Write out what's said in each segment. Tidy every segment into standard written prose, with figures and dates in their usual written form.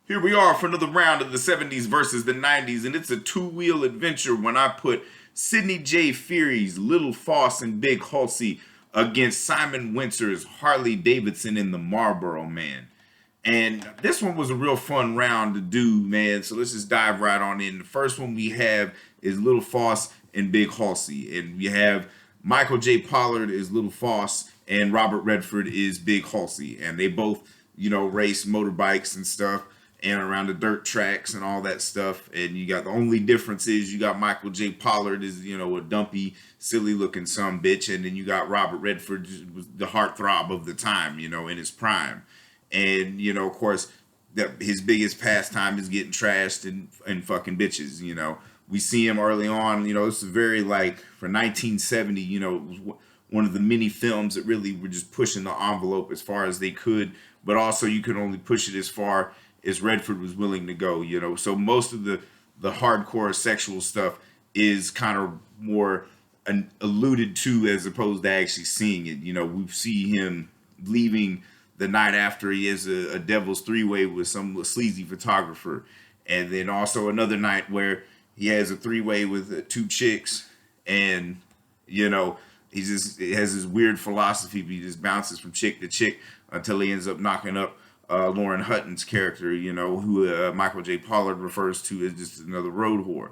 Here we are for another round of the 70s versus the 90s, and it's a two-wheel adventure when I put Sidney J. Furie's Little Fauss and Big Halsey against Simon Wincer's Harley Davidson in the Marlboro Man. And this one was a real fun round to do, man. So let's just dive right on in. The first one we have is Little Fauss and Big Halsey. And we have Michael J. Pollard is Little Fauss and Robert Redford is Big Halsey. And they both, race motorbikes and stuff and around the dirt tracks and all that stuff. And you got the only difference is you got Michael J. Pollard is, a dumpy, silly looking son bitch. And then you got Robert Redford, was the heartthrob of the time, in his prime. And, of course, his biggest pastime is getting trashed and fucking bitches, We see him early on, this is very like for 1970, it was one of the many films that really were just pushing the envelope as far as they could, but also you could only push it as far as Redford was willing to go, So most of the hardcore sexual stuff is kind of more alluded to as opposed to actually seeing it. We see him leaving the night after he has a devil's three-way with some sleazy photographer, and then also another night where he has a three-way with two chicks, and he just has this weird philosophy, but he just bounces from chick to chick until he ends up knocking up Lauren Hutton's character, who Michael J. Pollard refers to as just another road whore.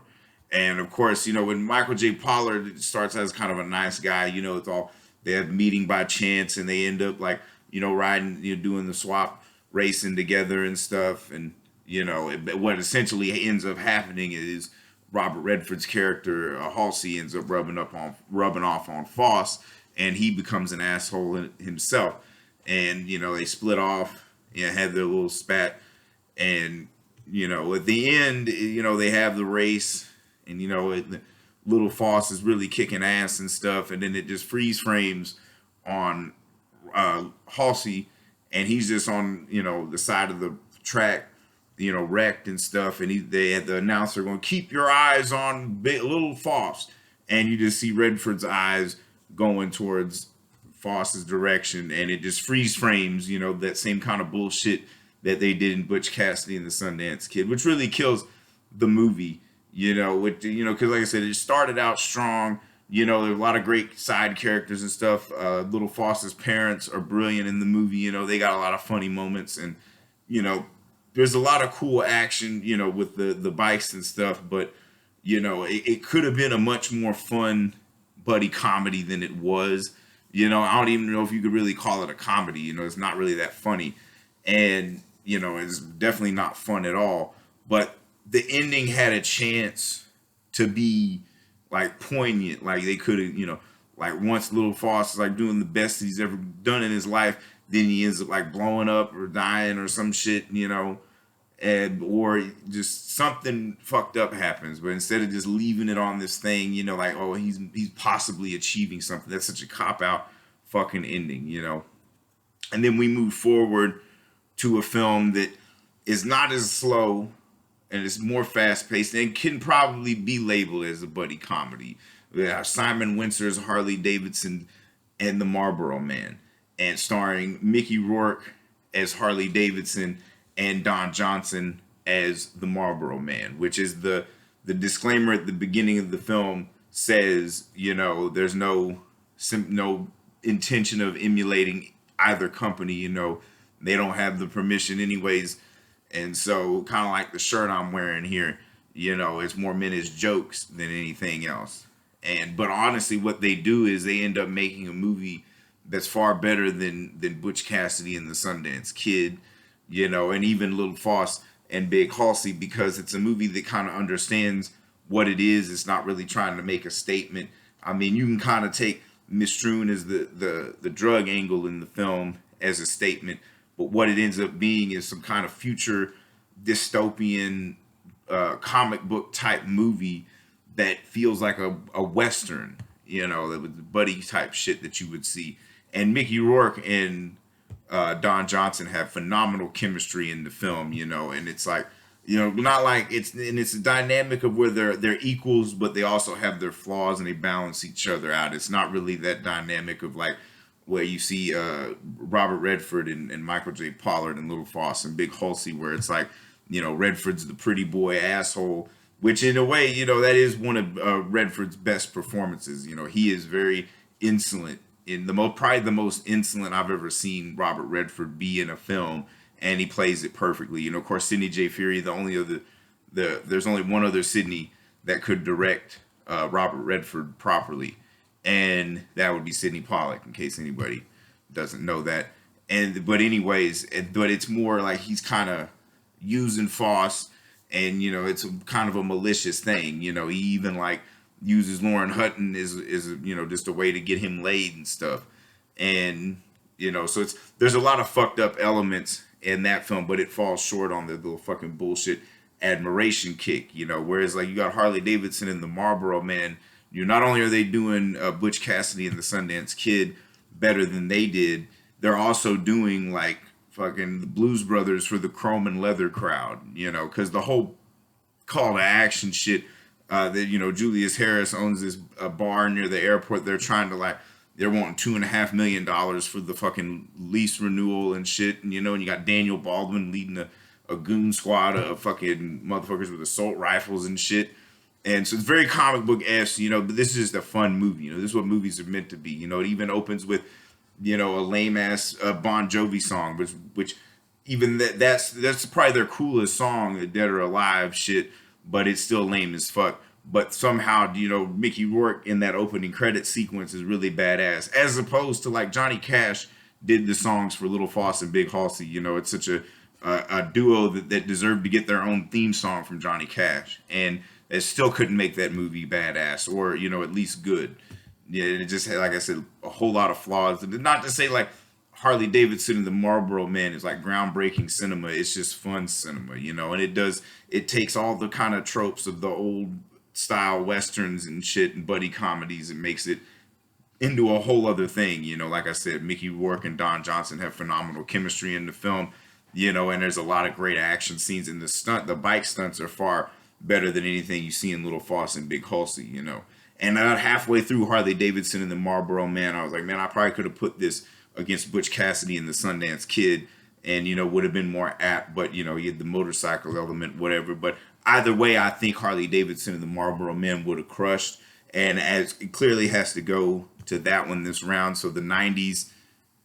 And of course, when Michael J. Pollard starts as kind of a nice guy, it's all they have meeting by chance, and they end up like riding, doing the swap racing together and stuff. And, what essentially ends up happening is Robert Redford's character, Halsey, ends up rubbing off on Fauss, and he becomes an asshole himself. And, they split off, had their little spat. And, at the end, they have the race, and, little Fauss is really kicking ass and stuff. And then it just freeze frames on Halsey, and he's just on the side of the track, wrecked and stuff, and they had the announcer going, "Keep your eyes on Little Fauss," and you just see Redford's eyes going towards Foss's direction, and it just freeze frames, that same kind of bullshit that they did in Butch Cassidy and the Sundance Kid, which really kills the movie, because like I said, it started out strong. There are a lot of great side characters and stuff. Little Foss's parents are brilliant in the movie. They got a lot of funny moments, and there's a lot of cool action. With the bikes and stuff. But it could have been a much more fun buddy comedy than it was. I don't even know if you could really call it a comedy. It's not really that funny, and it's definitely not fun at all. But the ending had a chance to be like poignant, like they could have, like once Little Fauss is like doing the best he's ever done in his life, then he ends up like blowing up or dying or some shit, and or just something fucked up happens. But instead of just leaving it on this thing, like, oh, he's possibly achieving something. That's such a cop out fucking ending, And then we move forward to a film that is not as slow and it's more fast-paced, and can probably be labeled as a buddy comedy. We have Simon Wincer's Harley Davidson and the Marlboro Man, and starring Mickey Rourke as Harley Davidson and Don Johnson as the Marlboro Man, which is the disclaimer at the beginning of the film says, there's no intention of emulating either company. They don't have the permission anyways. And so, kind of like the shirt I'm wearing here, it's more meant as jokes than anything else. But honestly, what they do is they end up making a movie that's far better than Butch Cassidy and the Sundance Kid, and even Little Fauss and Big Halsey, because it's a movie that kind of understands what it is. It's not really trying to make a statement. I mean, you can kind of take Mistroon as the drug angle in the film as a statement, but what it ends up being is some kind of future dystopian comic book type movie that feels like a Western, the buddy type shit that you would see. And Mickey Rourke and Don Johnson have phenomenal chemistry in the film, and it's like, not like it's a dynamic of where they're equals, but they also have their flaws and they balance each other out. It's not really that dynamic of like where you see Robert Redford and Michael J. Pollard and Little Fauss and Big Halsey, where it's like Redford's the pretty boy asshole, which in a way, that is one of Redford's best performances. He is very insolent, in probably the most insolent I've ever seen Robert Redford be in a film, and he plays it perfectly. Of course, Sidney J. Furie, there's only one other Sidney that could direct Robert Redford properly, and that would be Sidney Pollack, in case anybody doesn't know that. But it's more like he's kind of using Fauss, and it's kind of a malicious thing. He even like uses Lauren Hutton as just a way to get him laid and stuff, and so there's a lot of fucked up elements in that film, but it falls short on the little fucking bullshit admiration kick. Whereas like you got Harley Davidson and the Marlboro Man, not only are they doing Butch Cassidy and the Sundance Kid better than they did, they're also doing like fucking the Blues Brothers for the chrome and leather crowd, because the whole call to action shit, that Julius Harris owns this bar near the airport. They're trying to they're wanting $2.5 million for the fucking lease renewal and shit, and and you got Daniel Baldwin leading a goon squad of fucking motherfuckers with assault rifles and shit. And so it's very comic book-esque, but this is just a fun movie. This is what movies are meant to be. It even opens with a lame ass Bon Jovi song, which even that's probably their coolest song, the Dead or Alive shit, but it's still lame as fuck. But somehow, Mickey Rourke in that opening credit sequence is really badass, as opposed to like Johnny Cash did the songs for Little Fauss and Big Halsey. It's such a duo that deserved to get their own theme song from Johnny Cash, and it still couldn't make that movie badass or at least good. Yeah, it just had, like I said, a whole lot of flaws. Not to say like Harley Davidson and the Marlboro Man is like groundbreaking cinema. It's just fun cinema, and it takes all the kind of tropes of the old style westerns and shit and buddy comedies and makes it into a whole other thing. Like I said, Mickey Rourke and Don Johnson have phenomenal chemistry in the film, and there's a lot of great action scenes, and the bike stunts are far better than anything you see in Little Fauss and Big Halsey, And about halfway through Harley Davidson and the Marlboro Man, I was like, man, I probably could have put this against Butch Cassidy and the Sundance Kid, and would have been more apt. But you had the motorcycle element, whatever. But either way, I think Harley Davidson and the Marlboro Man would have crushed, and as it clearly has to go to that one this round. So the 90s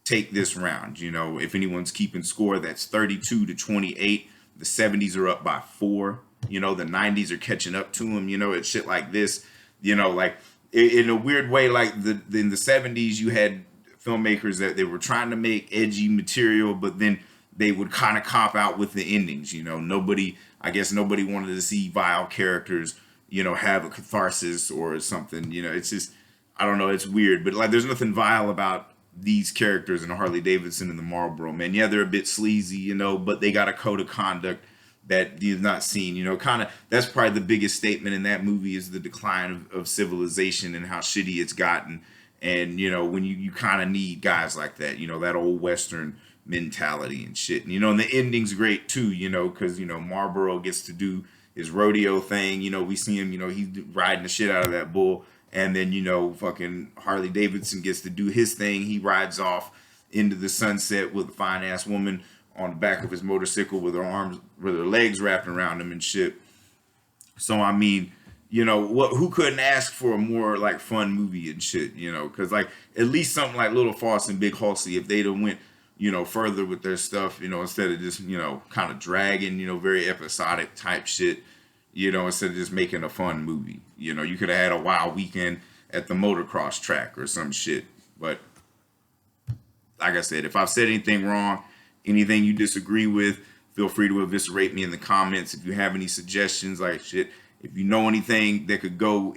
take this round. If anyone's keeping score, that's 32-28. The 70s are up by 4. The 90s are catching up to them. It's shit like this. Like in a weird way, like in the 70s, you had filmmakers that they were trying to make edgy material, but then they would kind of cop out with the endings. Nobody wanted to see vile characters, have a catharsis or something. It's just, I don't know, it's weird. But like, there's nothing vile about these characters in Harley Davidson and the Marlboro Man. Yeah, they're a bit sleazy, but they got a code of conduct that you've not seen. That's probably the biggest statement in that movie is the decline of civilization and how shitty it's gotten. And, when you kind of need guys like that, that old Western mentality and shit. And the ending's great too, because, Marlboro gets to do his rodeo thing. We see him, he's riding the shit out of that bull. And then, fucking Harley Davidson gets to do his thing. He rides off into the sunset with a fine ass woman on the back of his motorcycle with her legs wrapped around him and shit. So, I mean, who couldn't ask for a more like fun movie and shit, because like at least something like Little Fauss and Big Halsey, if they'd have went, further with their stuff, instead of just, kind of dragging, very episodic type shit, instead of just making a fun movie, you could have had a wild weekend at the motocross track or some shit. But like I said, if I've said anything wrong, anything you disagree with, feel free to eviscerate me in the comments. If you have any suggestions, like shit, if you know anything that could go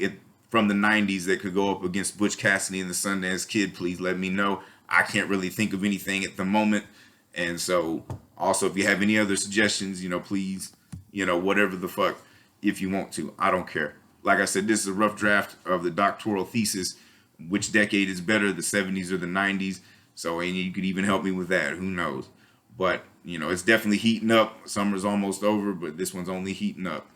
from the 90s that could go up against Butch Cassidy and the Sundance Kid, please let me know. I can't really think of anything at the moment. And so also, if you have any other suggestions, please, whatever the fuck, if you want to, I don't care. Like I said, this is a rough draft of the doctoral thesis. Which decade is better, the 70s or the 90s? So, and you could even help me with that. Who knows? But, it's definitely heating up. Summer's almost over, but this one's only heating up.